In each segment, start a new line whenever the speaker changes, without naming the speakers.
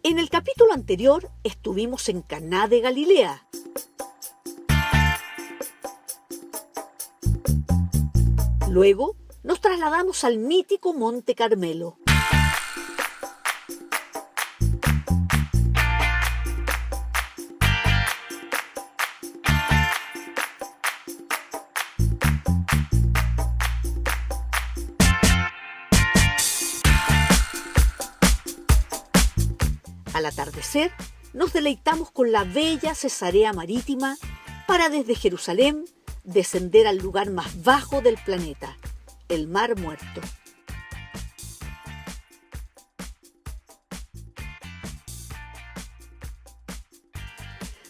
En el capítulo anterior estuvimos en Caná de Galilea. Luego nos trasladamos al mítico Monte Carmelo. Al atardecer, nos deleitamos con la bella Cesarea Marítima para desde Jerusalén descender al lugar más bajo del planeta, el Mar Muerto.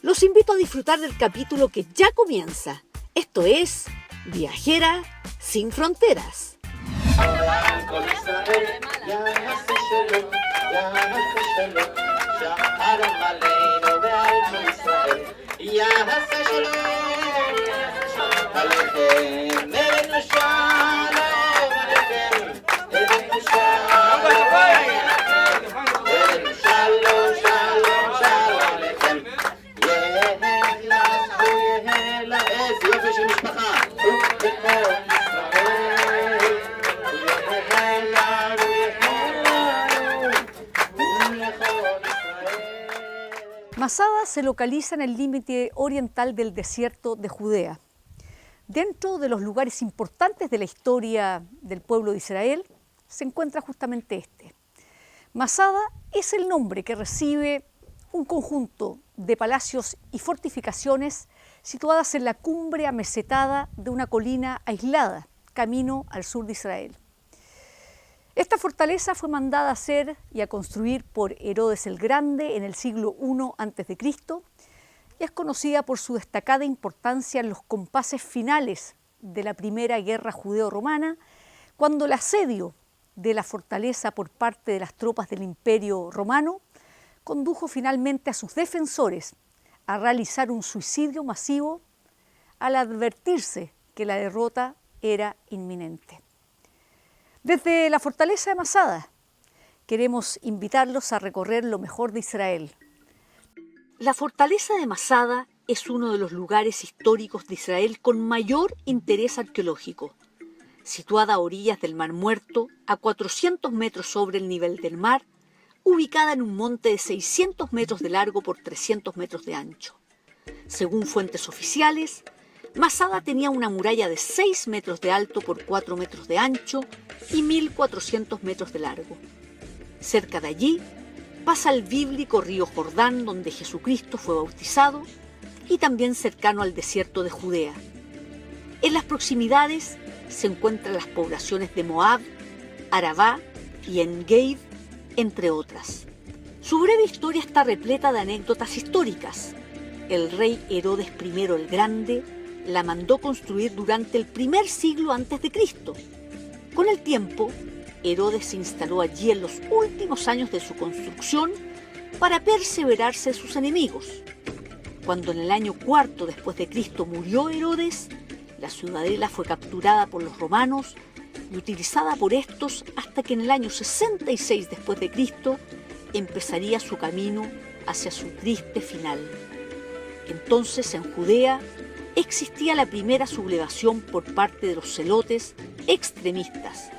Los invito a disfrutar del capítulo que ya comienza. Esto es Viajera sin Fronteras. Masada se localiza en el límite oriental del desierto de Judea. Dentro de los lugares importantes de la historia del pueblo de Israel se encuentra justamente este. Masada es el nombre que recibe un conjunto de palacios y fortificaciones situadas en la cumbre amesetada de una colina aislada, camino al sur de Israel. Esta fortaleza fue mandada a hacer y a construir por Herodes el Grande en el siglo I a.C. y es conocida por su destacada importancia en los compases finales de la Primera Guerra Judeo-Romana, cuando el asedio de la fortaleza por parte de las tropas del Imperio Romano condujo finalmente a sus defensores a realizar un suicidio masivo al advertirse que la derrota era inminente. Desde la fortaleza de Masada queremos invitarlos a recorrer lo mejor de Israel. La fortaleza de Masada es uno de los lugares históricos de Israel con mayor interés arqueológico. Situada a orillas del Mar Muerto, a 400 metros sobre el nivel del mar, ubicada en un monte de 600 metros de largo por 300 metros de ancho. Según fuentes oficiales, Masada tenía una muralla de 6 metros de alto por 4 metros de ancho y 1.400 metros de largo. Cerca de allí pasa el bíblico río Jordán, donde Jesucristo fue bautizado, y también cercano al desierto de Judea. En las proximidades se encuentran las poblaciones de Moab, Arabá y En-Gedi, entre otras. Su breve historia está repleta de anécdotas históricas. El rey Herodes I el Grande la mandó construir durante el primer siglo antes de Cristo. Con el tiempo, Herodes se instaló allí en los últimos años de su construcción para perseverarse de sus enemigos. Cuando en el año IV después de Cristo murió Herodes, la ciudadela fue capturada por los romanos y utilizada por estos hasta que en el año 66 después de Cristo empezaría su camino hacia su triste final. Entonces, en Judea, existía la primera sublevación por parte de los celotes extremistas,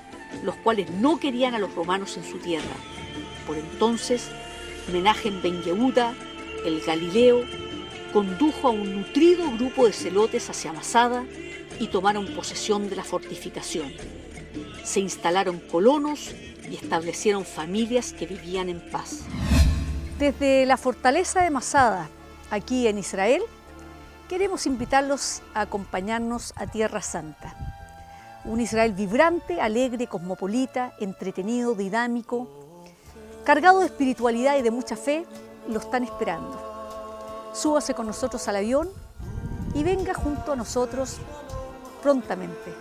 los cuales no querían a los romanos en su tierra. Por entonces, Menahem ben Yehuda, el Galileo, condujo a un nutrido grupo de celotes hacia Masada y tomaron posesión de la fortificación. Se instalaron colonos y establecieron familias que vivían en paz. Desde la fortaleza de Masada, aquí en Israel, queremos invitarlos a acompañarnos a Tierra Santa. Un Israel vibrante, alegre, cosmopolita, entretenido, dinámico, cargado de espiritualidad y de mucha fe, lo están esperando. Súbase con nosotros al avión y venga junto a nosotros prontamente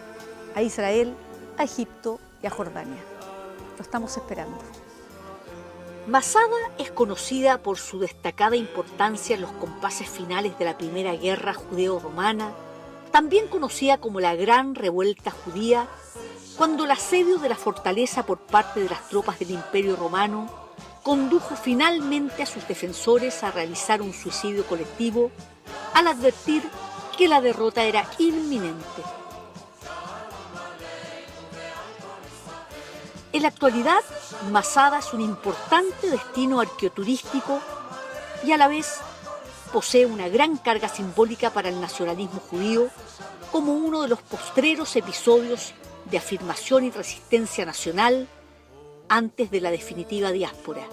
a Israel, a Egipto y a Jordania. Lo estamos esperando. Masada es conocida por su destacada importancia en los compases finales de la Primera Guerra Judeo-Romana, también conocida como la Gran Revuelta Judía, cuando el asedio de la fortaleza por parte de las tropas del Imperio Romano condujo finalmente a sus defensores a realizar un suicidio colectivo al advertir que la derrota era inminente. En la actualidad, Masada es un importante destino arqueoturístico y a la vez posee una gran carga simbólica para el nacionalismo judío como uno de los postreros episodios de afirmación y resistencia nacional antes de la definitiva diáspora.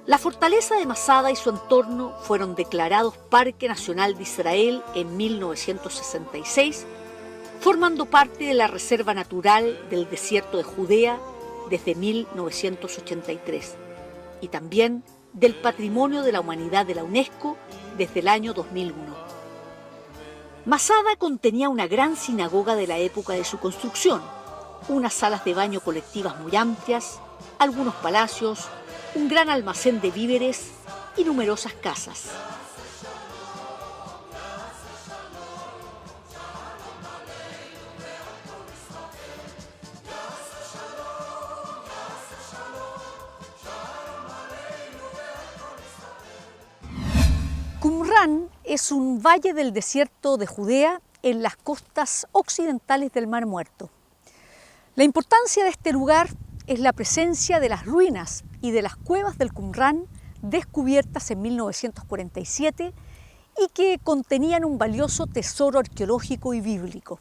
La fortaleza de Masada y su entorno fueron declarados Parque Nacional de Israel en 1966, formando parte de la Reserva Natural del Desierto de Judea desde 1983 y también del Patrimonio de la Humanidad de la UNESCO desde el año 2001. Masada contenía una gran sinagoga de la época de su construcción, unas salas de baño colectivas muy amplias, algunos palacios, un gran almacén de víveres y numerosas casas. Qumrán es un valle del desierto de Judea en las costas occidentales del Mar Muerto. La importancia de este lugar es la presencia de las ruinas y de las cuevas del Qumrán descubiertas en 1947 y que contenían un valioso tesoro arqueológico y bíblico.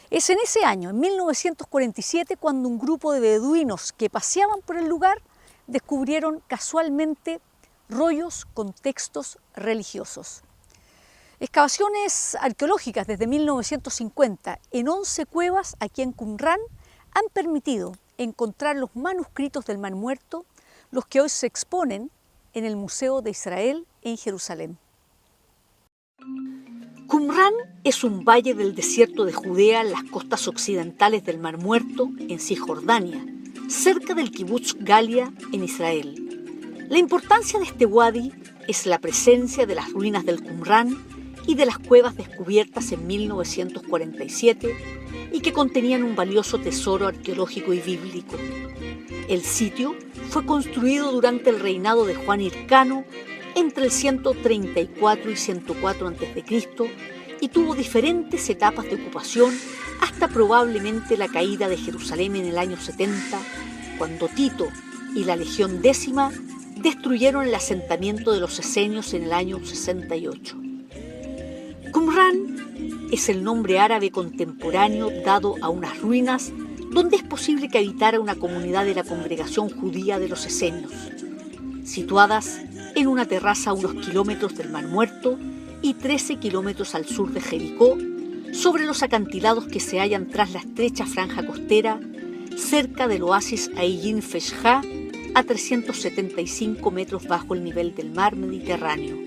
Es en ese año, en 1947, cuando un grupo de beduinos que paseaban por el lugar descubrieron casualmente rollos con textos religiosos. Excavaciones arqueológicas desde 1950 en 11 cuevas aquí en Qumrán han permitido encontrar los manuscritos del Mar Muerto, los que hoy se exponen en el Museo de Israel en Jerusalén. Qumrán es un valle del desierto de Judea en las costas occidentales del Mar Muerto, en Cisjordania, cerca del kibutz Galia, en Israel. La importancia de este wadi es la presencia de las ruinas del Qumrán y de las cuevas descubiertas en 1947 y que contenían un valioso tesoro arqueológico y bíblico. El sitio fue construido durante el reinado de Juan Hircano entre el 134 y 104 a.C. y tuvo diferentes etapas de ocupación hasta probablemente la caída de Jerusalén en el año 70, cuando Tito y la Legión X destruyeron el asentamiento de los esenios en el año 68. Qumrán es el nombre árabe contemporáneo dado a unas ruinas donde es posible que habitara una comunidad de la congregación judía de los esenios, situadas en una terraza a unos kilómetros del Mar Muerto y 13 kilómetros al sur de Jericó, sobre los acantilados que se hallan tras la estrecha franja costera, cerca del oasis Ayin Feshha, a 375 metros bajo el nivel del mar Mediterráneo.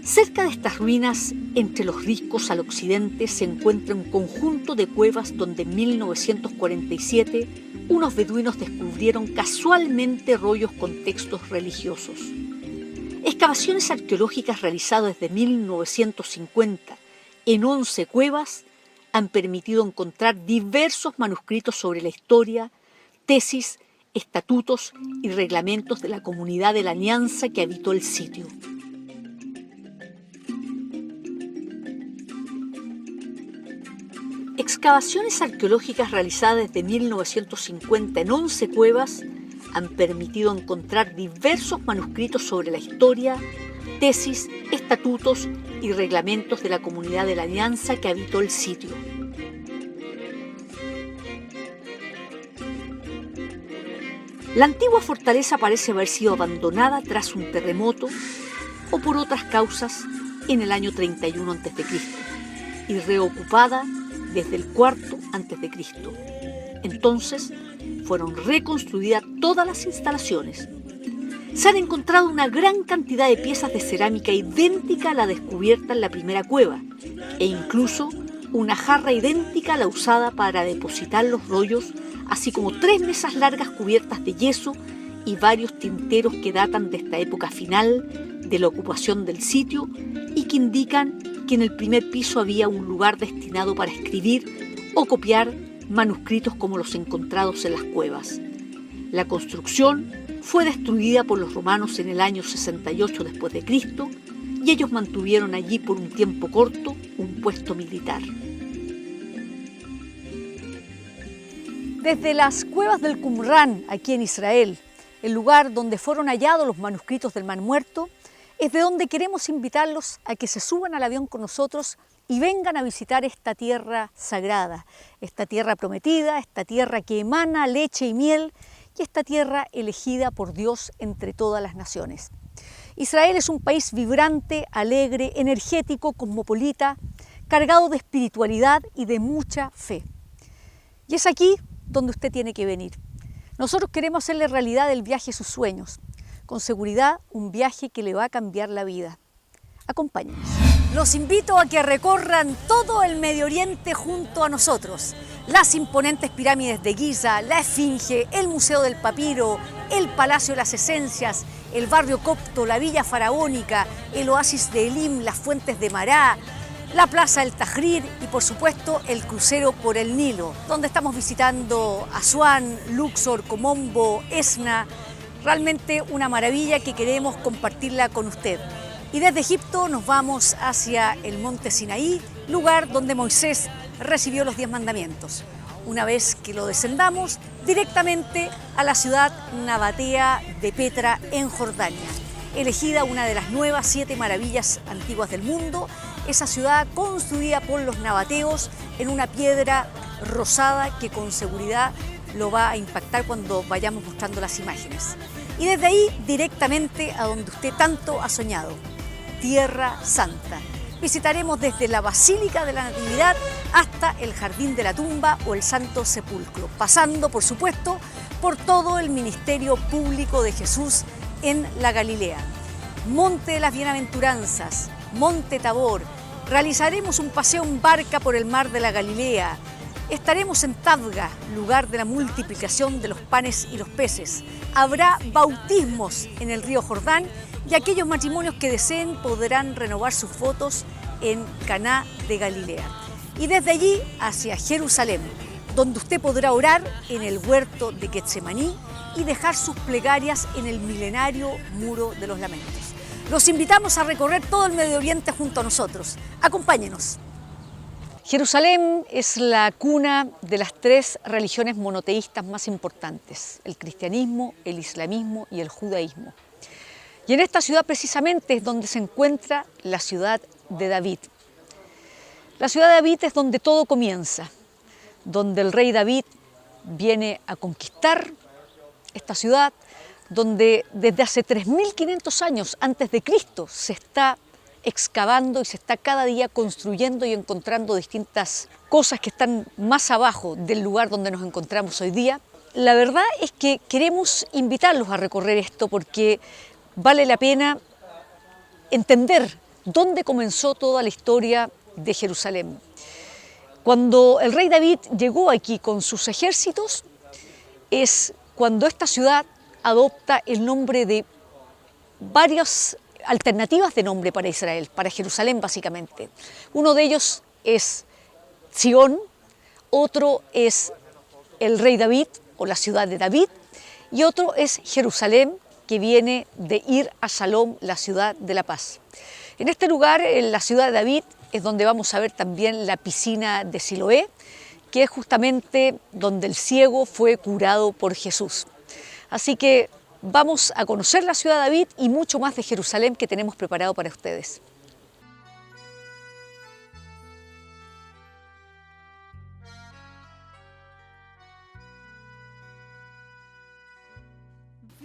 Cerca de estas ruinas, entre los riscos al occidente, se encuentra un conjunto de cuevas donde en 1947 unos beduinos descubrieron casualmente rollos con textos religiosos. Excavaciones arqueológicas realizadas desde 1950 en 11 cuevas han permitido encontrar diversos manuscritos sobre la historia, tesis, estatutos y reglamentos de la comunidad de la Alianza que habitó el sitio. Excavaciones arqueológicas realizadas desde 1950 en 11 cuevas han permitido encontrar diversos manuscritos sobre la historia, tesis, estatutos y reglamentos de la comunidad de la Alianza que habitó el sitio. La antigua fortaleza parece haber sido abandonada tras un terremoto o por otras causas en el año 31 a.C. y reocupada desde el cuarto a.C. Entonces fueron reconstruidas todas las instalaciones. Se han encontrado una gran cantidad de piezas de cerámica idéntica a la descubierta en la primera cueva e incluso una jarra idéntica a la usada para depositar los rollos, así como 3 mesas largas cubiertas de yeso y varios tinteros que datan de esta época final de la ocupación del sitio y que indican que en el primer piso había un lugar destinado para escribir o copiar manuscritos como los encontrados en las cuevas. La construcción fue destruida por los romanos en el año 68 después de Cristo y ellos mantuvieron allí por un tiempo corto un puesto militar. Desde las cuevas del Qumran, aquí en Israel, el lugar donde fueron hallados los manuscritos del Mar Muerto, es de donde queremos invitarlos a que se suban al avión con nosotros y vengan a visitar esta tierra sagrada, esta tierra prometida, esta tierra que emana leche y miel y esta tierra elegida por Dios entre todas las naciones. Israel es un país vibrante, alegre, energético, cosmopolita, cargado de espiritualidad y de mucha fe. Y es aquí donde usted tiene que venir. Nosotros queremos hacerle realidad el viaje de sus sueños. Con seguridad, un viaje que le va a cambiar la vida. Acompáñenos. Los invito a que recorran todo el Medio Oriente junto a nosotros. Las imponentes pirámides de Giza, la Esfinge, el Museo del Papiro, el Palacio de las Esencias, el barrio copto, la Villa Faraónica, el oasis de Elim, las fuentes de Mará, la Plaza del Tahrir y por supuesto el crucero por el Nilo, donde estamos visitando Asuán, Luxor, Comombo, Esna. Realmente una maravilla que queremos compartirla con usted. Y desde Egipto nos vamos hacia el monte Sinaí, lugar donde Moisés recibió los 10 mandamientos. Una vez que lo descendamos, directamente a la ciudad nabatea de Petra en Jordania, elegida una de las nuevas 7 maravillas antiguas del mundo, esa ciudad construida por los nabateos en una piedra rosada que con seguridad lo va a impactar cuando vayamos mostrando las imágenes. Y desde ahí directamente a donde usted tanto ha soñado, Tierra Santa. Visitaremos desde la Basílica de la Natividad hasta el Jardín de la Tumba o el Santo Sepulcro, pasando por supuesto por todo el ministerio público de Jesús en la Galilea. Monte de las Bienaventuranzas, Monte Tabor, realizaremos un paseo en barca por el mar de la Galilea. Estaremos en Tabga, lugar de la multiplicación de los panes y los peces. Habrá bautismos en el río Jordán y aquellos matrimonios que deseen podrán renovar sus votos en Caná de Galilea. Y desde allí hacia Jerusalén, donde usted podrá orar en el huerto de Getsemaní y dejar sus plegarias en el milenario Muro de los Lamentos. Los invitamos a recorrer todo el Medio Oriente junto a nosotros. Acompáñenos. Jerusalén es la cuna de las 3 religiones monoteístas más importantes, el cristianismo, el islamismo y el judaísmo. Y en esta ciudad precisamente es donde se encuentra la ciudad de David. La ciudad de David es donde todo comienza, donde el rey David viene a conquistar esta ciudad, donde desde hace 3.500 años antes de Cristo se está excavando y se está cada día construyendo y encontrando distintas cosas que están más abajo del lugar donde nos encontramos hoy día. La verdad es que queremos invitarlos a recorrer esto porque vale la pena entender dónde comenzó toda la historia de Jerusalén. Cuando el rey David llegó aquí con sus ejércitos, es cuando esta ciudad adopta el nombre de varias alternativas de nombre para Israel, para Jerusalén básicamente. Uno de ellos es Sión, otro es el rey David o la ciudad de David y otro es Jerusalén, que viene de Ir a Shalom, la ciudad de la paz. En este lugar, en la ciudad de David, es donde vamos a ver también la piscina de Siloé, que es justamente donde el ciego fue curado por Jesús. Así que vamos a conocer la ciudad de David y mucho más de Jerusalén que tenemos preparado para ustedes.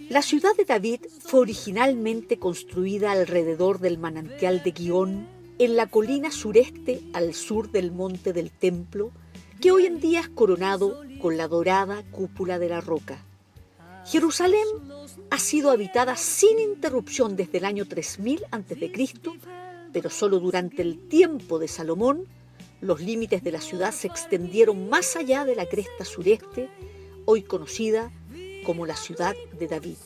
La ciudad de David fue originalmente construida alrededor del manantial de Gihón, en la colina sureste al sur del monte del templo, que hoy en día es coronado con la dorada cúpula de la roca. Jerusalén ha sido habitada sin interrupción desde el año 3000 a.C., pero solo durante el tiempo de Salomón los límites de la ciudad se extendieron más allá de la cresta sureste, hoy conocida como la ciudad de David.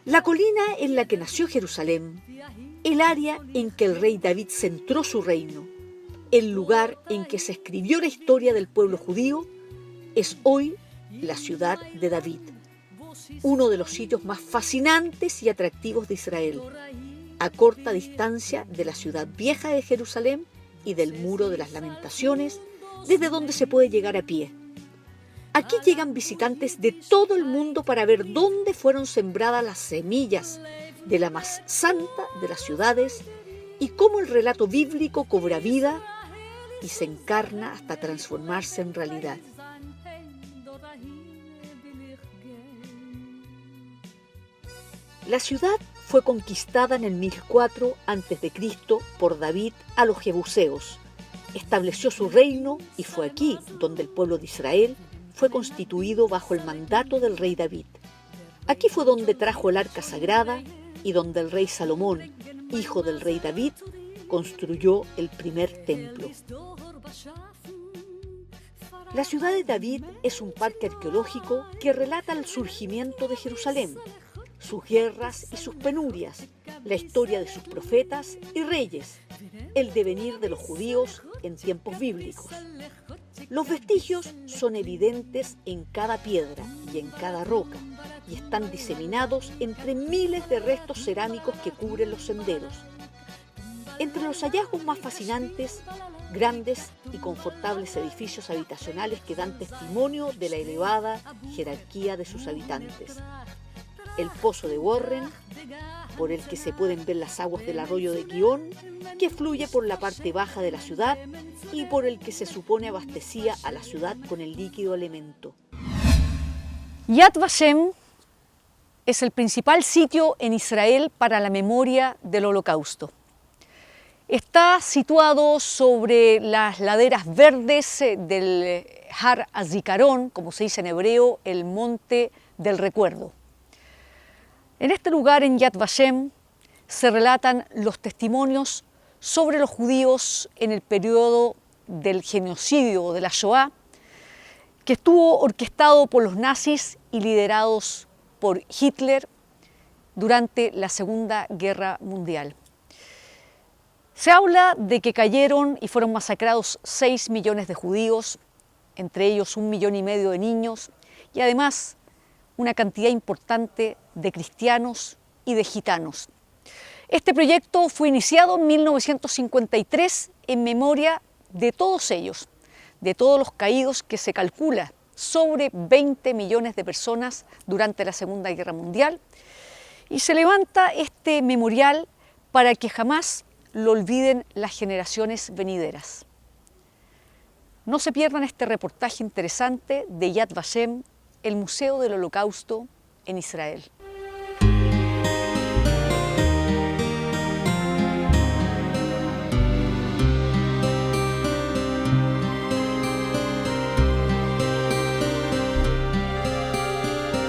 La colina en la que nació Jerusalén, el área en que el rey David centró su reino, el lugar en que se escribió la historia del pueblo judío, es hoy la ciudad de David.
uno de los sitios más fascinantes y atractivos de Israel, a corta distancia de la ciudad vieja de Jerusalén y del Muro de las Lamentaciones, desde donde se puede llegar a pie. Aquí llegan visitantes de todo el mundo para ver dónde fueron sembradas las semillas de la más santa de las ciudades y cómo el relato bíblico cobra vida y se encarna hasta transformarse en realidad. La ciudad fue conquistada en el 1004 a.C. por David a los jebuseos. Estableció su reino y fue aquí donde el pueblo de Israel fue constituido bajo el mandato del rey David. Aquí fue donde trajo el arca sagrada y donde el rey Salomón, hijo del rey David, construyó el primer templo. La ciudad de David es un parque arqueológico que relata el surgimiento de Jerusalén, sus guerras y sus penurias, la historia de sus profetas y reyes, el devenir de los judíos en tiempos bíblicos. Los vestigios son evidentes en cada piedra y en cada roca y están diseminados entre miles de restos cerámicos que cubren los senderos. Entre los hallazgos más fascinantes, grandes y confortables edificios habitacionales que dan testimonio de la elevada jerarquía de sus habitantes. El pozo de Warren, por el que se pueden ver las aguas del arroyo de Gihón, que fluye por la parte baja de la ciudad y por el que se supone abastecía a la ciudad con el líquido elemento.
Yad Vashem es el principal sitio en Israel para la memoria del Holocausto. Está situado sobre las laderas verdes del Har HaZikaron, como se dice en hebreo, el monte del recuerdo. En este lugar, en Yad Vashem, se relatan los testimonios sobre los judíos en el periodo del genocidio de la Shoah, que estuvo orquestado por los nazis y liderados por Hitler durante la Segunda Guerra Mundial. Se habla de que cayeron y fueron masacrados 6 millones de judíos, entre ellos 1,5 millones de niños, y además una cantidad importante de cristianos y de gitanos. Este proyecto fue iniciado en 1953 en memoria de todos ellos, de todos los caídos, que se calcula sobre 20 millones de personas durante la Segunda Guerra Mundial, y se levanta este memorial para que jamás lo olviden las generaciones venideras. No se pierdan este reportaje interesante de Yad Vashem, el Museo del Holocausto en Israel.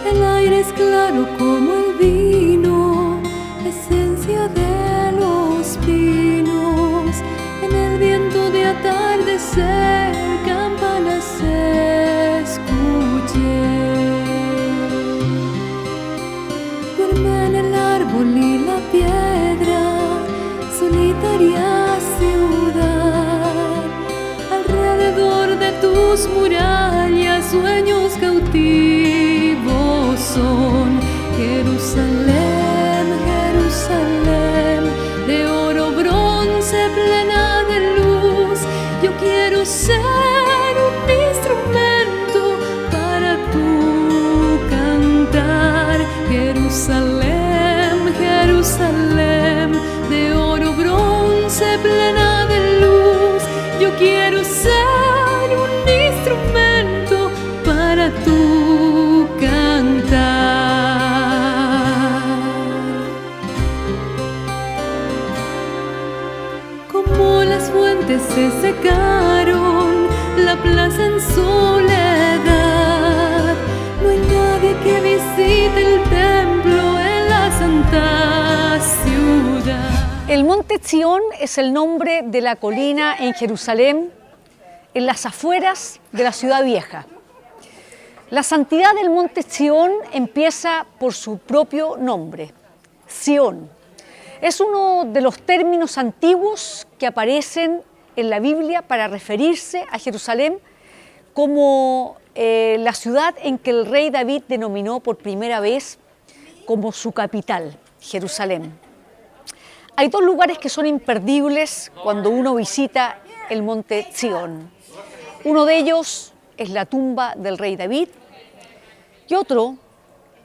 El aire es claro como el vino, esencia de los pinos. En el viento de atardecer, campanas escuché. Duerme en el árbol y la piedra, solitaria ciudad. Alrededor de tus murallas, sueños cautivos son. Jerusalén, Jerusalén, de oro, bronce, plena de luz. Yo quiero ser un instrumento para tu cantar. Jerusalén, Jerusalén, de oro, bronce, plena de luz. Yo quiero ser un instrumento para tu cantar. Como las fuentes se secaron, la plaza en soledad. No hay nadie que visite el templo en la santa ciudad.
El Monte Zion es el nombre de la colina en Jerusalén, en las afueras de la ciudad vieja. La santidad del Monte Zion empieza por su propio nombre, Zion. Es uno de los términos antiguos que aparecen en la Biblia para referirse a Jerusalén como la ciudad en que el rey David denominó por primera vez como su capital, Jerusalén. Hay dos lugares que son imperdibles cuando uno visita el monte Sión. Uno de ellos es la tumba del rey David y otro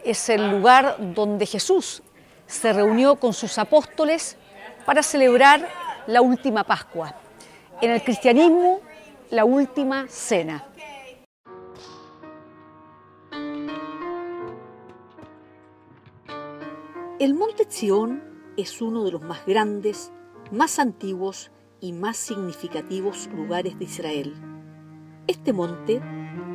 es el lugar donde Jesús se reunió con sus apóstoles para celebrar la última Pascua. En el cristianismo, la última cena.
El monte Sión es uno de los más grandes, más antiguos y más significativos lugares de Israel. Este monte,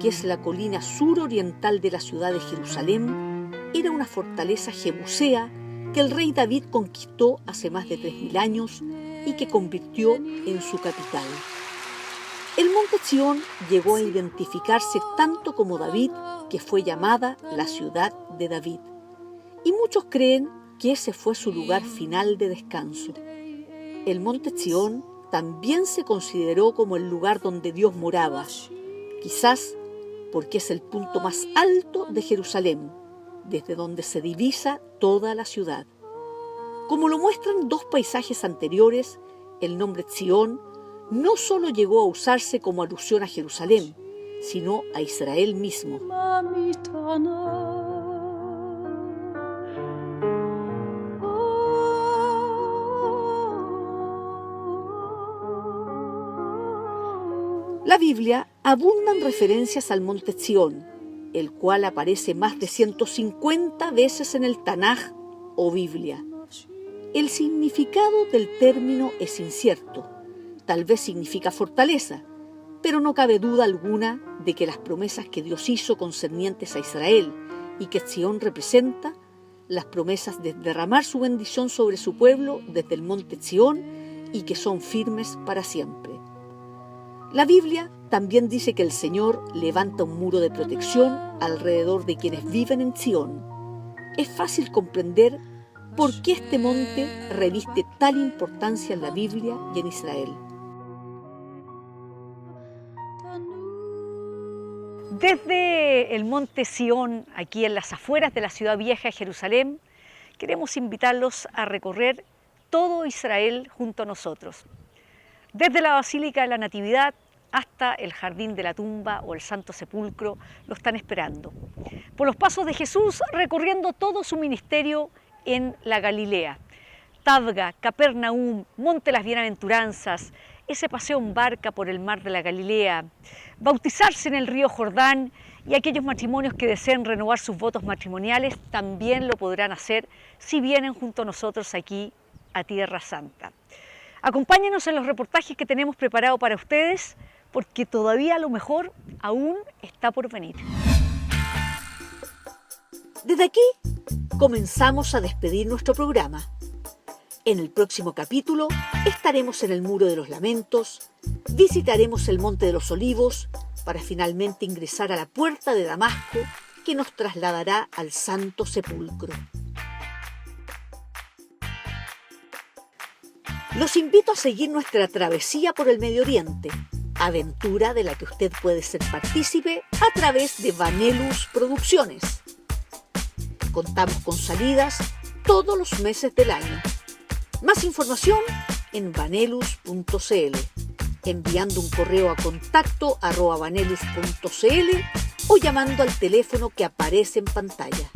que es la colina suroriental de la ciudad de Jerusalén, era una fortaleza jebusea que el rey David conquistó hace más de 3000 años y que convirtió en su capital. El monte Sión llegó a identificarse tanto como David, que fue llamada la ciudad de David. Y muchos creen que ese fue su lugar final de descanso. El monte Sión también se consideró como el lugar donde Dios moraba, quizás porque es el punto más alto de Jerusalén, desde donde se divisa toda la ciudad. Como lo muestran dos paisajes anteriores, el nombre Sión no solo llegó a usarse como alusión a Jerusalén, sino a Israel mismo. La Biblia abundan referencias al monte Sión, el cual aparece más de 150 veces en el Tanaj o Biblia. El significado del término es incierto, tal vez significa fortaleza, pero no cabe duda alguna de que las promesas que Dios hizo concernientes a Israel y que Sión representa, las promesas de derramar su bendición sobre su pueblo desde el monte Sión y que son firmes para siempre. La Biblia también dice que el Señor levanta un muro de protección alrededor de quienes viven en Sión. Es fácil comprender por qué este monte reviste tal importancia en la Biblia y en Israel.
Desde el monte Sión, aquí en las afueras de la ciudad vieja de Jerusalén, queremos invitarlos a recorrer todo Israel junto a nosotros. Desde la Basílica de la Natividad hasta el Jardín de la Tumba o el Santo Sepulcro lo están esperando. Por los pasos de Jesús, recorriendo todo su ministerio en la Galilea. Tabga, Capernaum, Monte de las Bienaventuranzas, ese paseo en barca por el mar de la Galilea, bautizarse en el río Jordán y aquellos matrimonios que deseen renovar sus votos matrimoniales también lo podrán hacer si vienen junto a nosotros aquí a Tierra Santa. Acompáñenos en los reportajes que tenemos preparados para ustedes, porque todavía lo mejor aún está por venir.
Desde aquí comenzamos a despedir nuestro programa. En el próximo capítulo estaremos en el Muro de los Lamentos, visitaremos el Monte de los Olivos para finalmente ingresar a la puerta de Damasco que nos trasladará al Santo Sepulcro. Los invito a seguir nuestra travesía por el Medio Oriente, aventura de la que usted puede ser partícipe a través de Vanellus Producciones. Contamos con salidas todos los meses del año. Más información en vanellus.cl, enviando un correo a contacto@vanellus.cl o llamando al teléfono que aparece en pantalla.